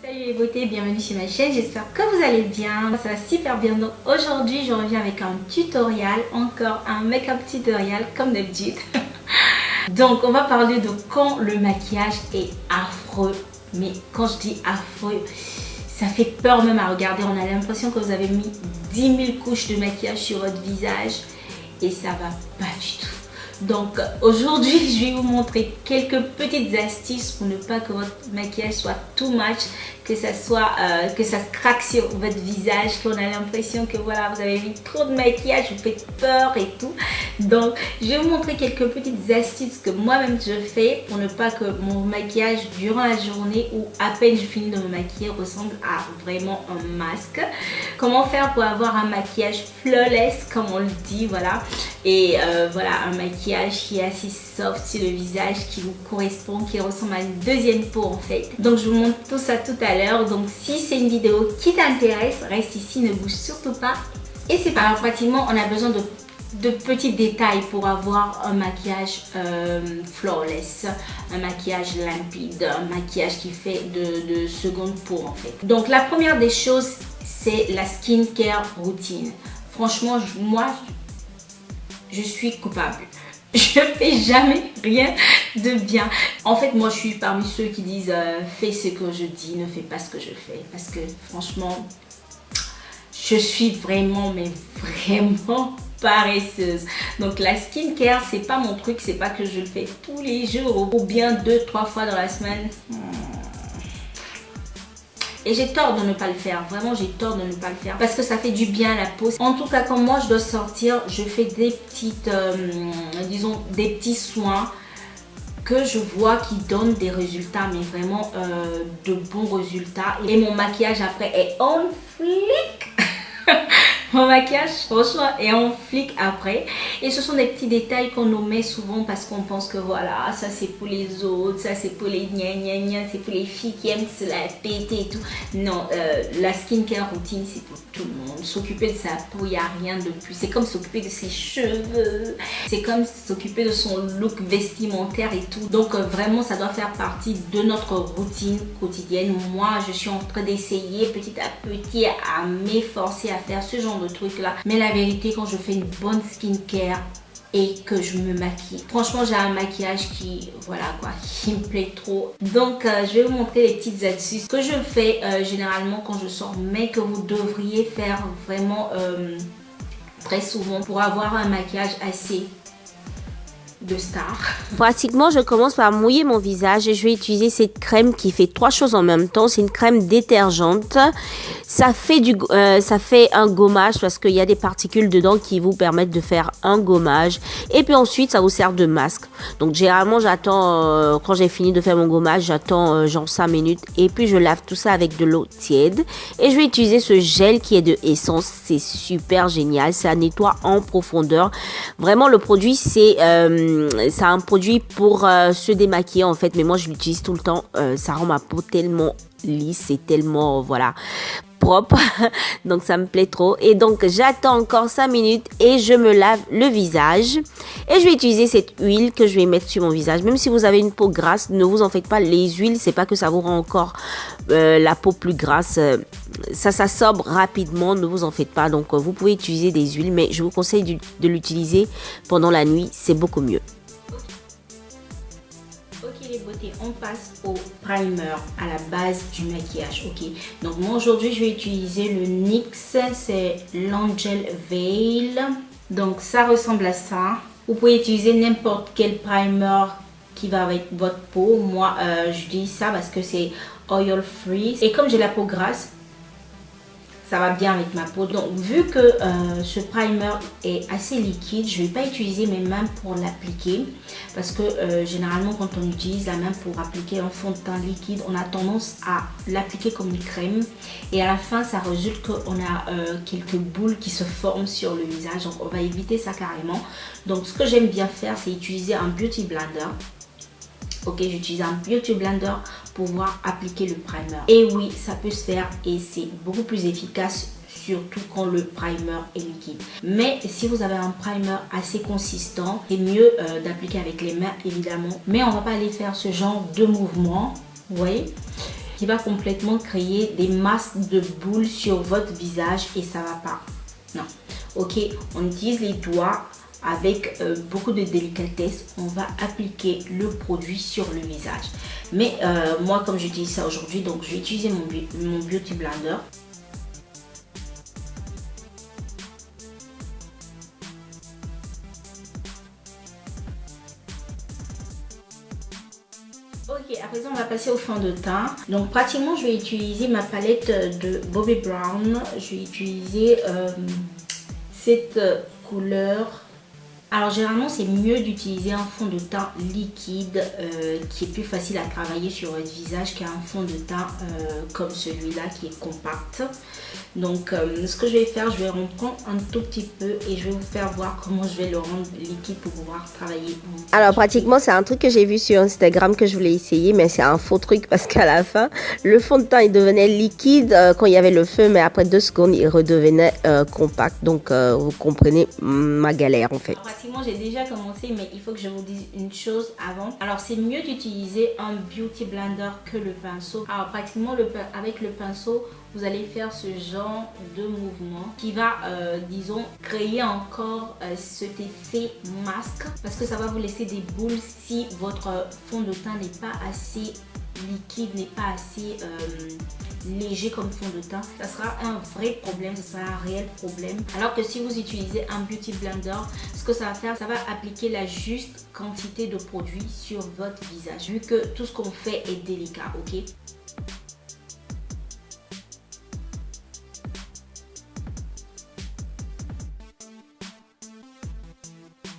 Salut les beautés, bienvenue sur ma chaîne, j'espère que vous allez bien, ça va super bien. Donc aujourd'hui je reviens avec un tutoriel, encore un make-up tutoriel comme d'habitude. Donc on va parler de quand le maquillage est affreux, mais quand je dis affreux, ça fait peur même à regarder, on a l'impression que vous avez mis 10 000 couches de maquillage sur votre visage et ça va pas du tout. Donc aujourd'hui je vais vous montrer quelques petites astuces pour ne pas que votre maquillage soit too much, que ça craque sur votre visage, qu'on a l'impression que voilà vous avez mis trop de maquillage, vous faites peur et tout. Donc je vais vous montrer quelques petites astuces que moi-même je fais pour ne pas que mon maquillage durant la journée ou à peine je finis de me maquiller ressemble à vraiment un masque. Comment faire pour avoir un maquillage flawless comme on le dit, voilà. Et voilà, un maquillage qui est assez soft sur le visage, qui vous correspond, qui ressemble à une deuxième peau en fait. Donc je vous montre tout ça tout à l'heure. Donc si c'est une vidéo qui t'intéresse, reste ici, ne bouge surtout pas. Et c'est pas grave, pratiquement on a besoin de petits détails pour avoir un maquillage flawless, un maquillage limpide, un maquillage qui fait de seconde peau en fait. Donc la première des choses, c'est la skincare routine. Franchement, moi, je suis coupable. Je fais jamais rien de bien. En fait, moi, je suis parmi ceux qui disent fais ce que je dis, ne fais pas ce que je fais. Parce que franchement, je suis vraiment, mais vraiment paresseuse. Donc la skincare, c'est pas mon truc. C'est pas que je le fais tous les jours ou bien 2-3 fois dans la semaine. Et j'ai tort de ne pas le faire, vraiment j'ai tort de ne pas le faire parce que ça fait du bien à la peau. En tout cas, quand moi je dois sortir, je fais des petites, disons des petits soins que je vois qui donnent des résultats, mais vraiment de bons résultats. Et mon maquillage après est on flic. Mon maquillage franchement est en flic après. Et ce sont des petits détails qu'on nous met souvent parce qu'on pense que voilà, ça c'est pour les autres, ça c'est pour les gna gna gna, c'est pour les filles qui aiment se la péter et tout. Non, la skincare routine c'est pour tout le monde. S'occuper de sa peau, il n'y a rien de plus. C'est comme s'occuper de ses cheveux, c'est comme s'occuper de son look vestimentaire et tout. Donc vraiment ça doit faire partie de notre routine quotidienne. Moi je suis en train d'essayer petit à petit à m'efforcer à faire ce genre de truc là, mais la vérité, quand je fais une bonne skincare et que je me maquille, franchement j'ai un maquillage qui, voilà quoi, qui me plaît trop. Donc je vais vous montrer les petites astuces que je fais généralement quand je sors, mais que vous devriez faire vraiment très souvent pour avoir un maquillage assez de star. Pratiquement, je commence par mouiller mon visage et je vais utiliser cette crème qui fait 3 choses en même temps. C'est une crème détergente. Ça fait un gommage parce qu'il y a des particules dedans qui vous permettent de faire un gommage. Et puis ensuite, ça vous sert de masque. Donc généralement, j'attends, quand j'ai fini de faire mon gommage, j'attends genre 5 minutes. Et puis je lave tout ça avec de l'eau tiède. Et je vais utiliser ce gel qui est de Essence. C'est super génial. Ça nettoie en profondeur. Vraiment, le produit, c'est un produit pour se démaquiller en fait, mais moi je l'utilise tout le temps. Ça rend ma peau tellement lisse et tellement voilà propre. Donc ça me plaît trop. Et donc j'attends encore 5 minutes et je me lave le visage. Et je vais utiliser cette huile que je vais mettre sur mon visage. Même si vous avez une peau grasse, ne vous en faites pas. Les huiles, c'est pas que ça vous rend encore la peau plus grasse. Ça s'absorbe rapidement, ne vous en faites pas. Donc vous pouvez utiliser des huiles, mais je vous conseille de l'utiliser pendant la nuit. C'est beaucoup mieux. Ok les beautés, on passe au primer, à la base du maquillage. Ok, donc moi aujourd'hui je vais utiliser le NYX, c'est l'Angel Veil. Donc ça ressemble à ça. Vous pouvez utiliser n'importe quel primer qui va avec votre peau. Moi j'utilise ça parce que c'est oil free. Et comme j'ai la peau grasse, ça va bien avec ma peau. Donc vu que ce primer est assez liquide, je ne vais pas utiliser mes mains pour l'appliquer parce que généralement quand on utilise la main pour appliquer un fond de teint liquide, on a tendance à l'appliquer comme une crème et à la fin ça résulte qu'on a quelques boules qui se forment sur le visage. Donc on va éviter ça carrément. Donc ce que j'aime bien faire, c'est utiliser un beauty blender. Ok, j'utilise un beauty blender pour pouvoir appliquer le primer. Et oui, ça peut se faire et c'est beaucoup plus efficace, surtout quand le primer est liquide. Mais si vous avez un primer assez consistant, c'est mieux d'appliquer avec les mains évidemment. Mais on va pas aller faire ce genre de mouvement, vous voyez, qui qui va complètement créer des masses de boules sur votre visage et ça va pas. Non. Ok, on utilise les doigts avec beaucoup de délicatesse. On va appliquer le produit sur le visage. Mais moi, comme j'utilise ça aujourd'hui, donc je vais utiliser mon Beauty Blender. Ok, à présent on va passer au fond de teint. Donc pratiquement je vais utiliser ma palette de Bobbi Brown. Je vais utiliser cette couleur. Alors généralement c'est mieux d'utiliser un fond de teint liquide qui est plus facile à travailler sur votre visage qu'un fond de teint comme celui-là qui est compact. Donc ce que je vais faire, je vais en prendre un tout petit peu et je vais vous faire voir comment je vais le rendre liquide pour pouvoir travailler. Alors pratiquement c'est un truc que j'ai vu sur Instagram que je voulais essayer, mais c'est un faux truc parce qu'à la fin le fond de teint il devenait liquide quand il y avait le feu, mais après 2 secondes il redevenait compact. Donc vous comprenez ma galère en fait. Alors, pratiquement j'ai déjà commencé, mais il faut que je vous dise une chose avant. Alors c'est mieux d'utiliser un Beauty Blender que le pinceau. Alors pratiquement avec le pinceau vous allez faire ce genre de mouvement qui va, disons, créer encore cet effet masque parce que ça va vous laisser des boules si votre fond de teint n'est pas assez liquide, n'est pas assez léger comme fond de teint. Ça sera un vrai problème, ça sera un réel problème. Alors que si vous utilisez un Beauty Blender, ce que ça va faire, ça va appliquer la juste quantité de produit sur votre visage vu que tout ce qu'on fait est délicat, ok?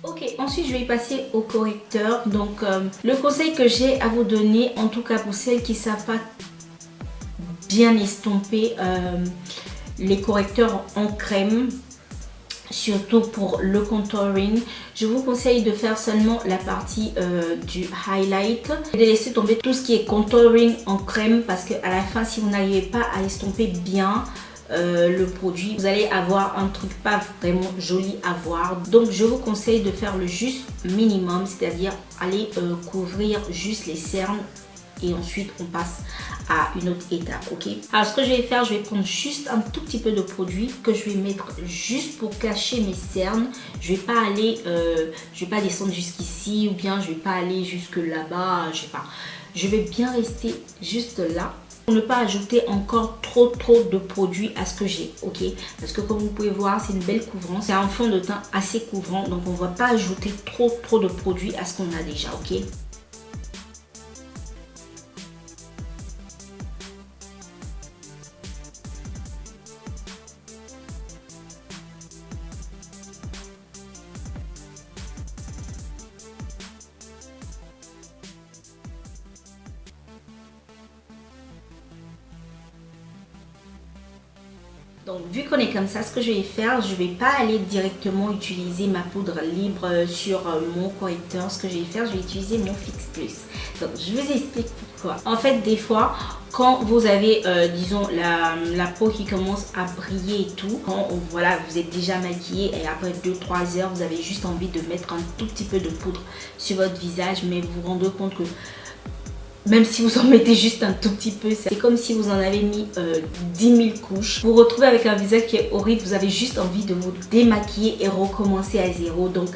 Ok, ensuite je vais passer au correcteur. Donc le conseil que j'ai à vous donner, en tout cas pour celles qui ne savent pas bien estomper les correcteurs en crème, surtout pour le contouring, je vous conseille de faire seulement la partie du highlight et de laisser tomber tout ce qui est contouring en crème parce qu'à la fin, si vous n'arrivez pas à estomper bien le produit, vous allez avoir un truc pas vraiment joli à voir. Donc je vous conseille de faire le juste minimum, c'est-à-dire aller couvrir juste les cernes et ensuite on passe à une autre étape, ok? Alors ce que je vais faire, je vais prendre juste un tout petit peu de produit que je vais mettre juste pour cacher mes cernes. Je vais pas aller, je vais pas descendre jusqu'ici ou bien je vais pas aller jusque là-bas, je sais pas. Je vais bien rester juste là. Pour ne pas ajouter encore trop de produits à ce que j'ai, ok? Parce que comme vous pouvez voir, c'est une belle couvrance. C'est un fond de teint assez couvrant, donc on ne va pas ajouter trop de produits à ce qu'on a déjà, ok? Donc vu qu'on est comme ça, ce que je vais faire, je ne vais pas aller directement utiliser ma poudre libre sur mon correcteur. Ce que je vais faire, je vais utiliser mon Fix Plus. Donc je vous explique pourquoi. En fait, des fois, quand vous avez, disons, la peau qui commence à briller et tout, quand voilà, vous êtes déjà maquillé et après 2-3 heures, vous avez juste envie de mettre un tout petit peu de poudre sur votre visage, mais vous vous rendez compte que même si vous en mettez juste un tout petit peu, c'est comme si vous en avez mis 10 000 couches. Vous vous retrouvez avec un visage qui est horrible, vous avez juste envie de vous démaquiller et recommencer à zéro. Donc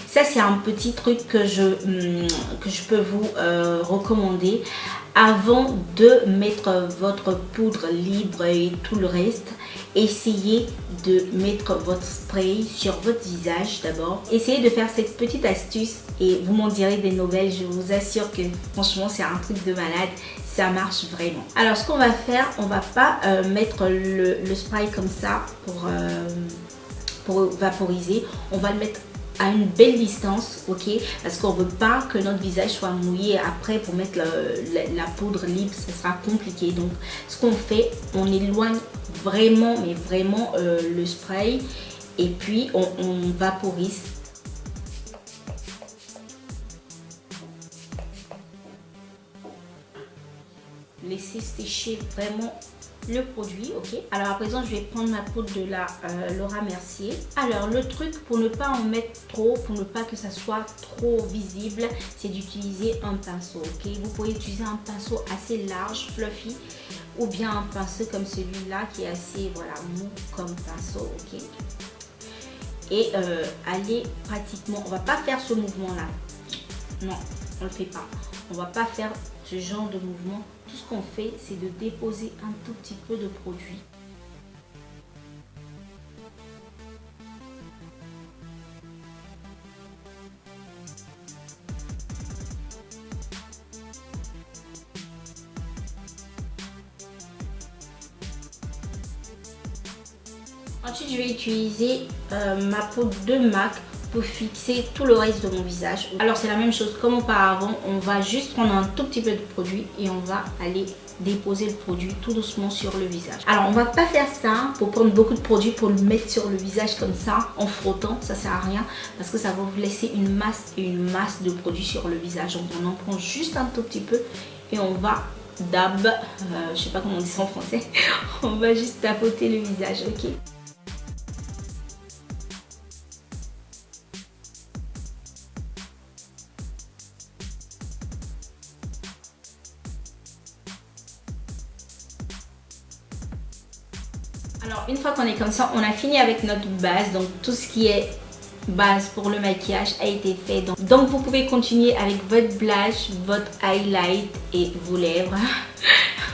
ça c'est un petit truc que je peux vous recommander. Avant de mettre votre poudre libre et tout le reste, essayez de mettre votre spray sur votre visage d'abord. Essayez de faire cette petite astuce et vous m'en direz des nouvelles. Je vous assure que franchement c'est un truc de malade, ça marche vraiment. Alors ce qu'on va faire, on va pas mettre le spray comme ça pour vaporiser. On va le mettre à une belle distance, ok, parce qu'on veut pas que notre visage soit mouillé. Après pour mettre la poudre libre, ça sera compliqué. Donc ce qu'on fait, on éloigne vraiment, mais vraiment le spray et puis on vaporise. Laissez laisser sécher vraiment le produit. Ok, alors à présent je vais prendre ma poudre de la Laura Mercier. Alors le truc pour ne pas en mettre trop, pour ne pas que ça soit trop visible, c'est d'utiliser un pinceau. Ok, vous pouvez utiliser un pinceau assez large, fluffy, ou bien un pinceau comme celui-là qui est assez voilà mou comme pinceau. Ok, et allez pratiquement, on va pas faire ce mouvement là, non on le fait pas, on va pas faire ce genre de mouvement. Tout ce qu'on fait, c'est de déposer un tout petit peu de produit. Ensuite, je vais utiliser ma poudre de MAC pour fixer tout le reste de mon visage. Alors c'est la même chose comme auparavant, on va juste prendre un tout petit peu de produit et on va aller déposer le produit tout doucement sur le visage. Alors on va pas faire ça pour prendre beaucoup de produit pour le mettre sur le visage comme ça en frottant, ça sert à rien parce que ça va vous laisser une masse de produit sur le visage. Donc on en prend juste un tout petit peu et on va je sais pas comment on dit ça en français, on va juste tapoter le visage. Ok. Alors une fois qu'on est comme ça, on a fini avec notre base, donc tout ce qui est base pour le maquillage a été fait. Donc vous pouvez continuer avec votre blush, votre highlight et vos lèvres,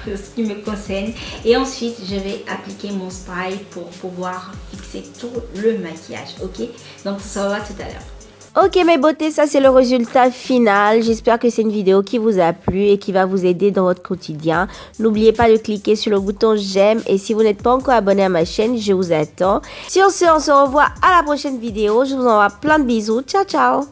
ce qui me concerne. Et ensuite je vais appliquer mon spray pour pouvoir fixer tout le maquillage. Ok, donc ça va tout à l'heure. Ok mes beautés, ça c'est le résultat final. J'espère que c'est une vidéo qui vous a plu et qui va vous aider dans votre quotidien. N'oubliez pas de cliquer sur le bouton j'aime et si vous n'êtes pas encore abonné à ma chaîne, je vous attends. Sur ce, on se revoit à la prochaine vidéo. Je vous envoie plein de bisous. Ciao ciao.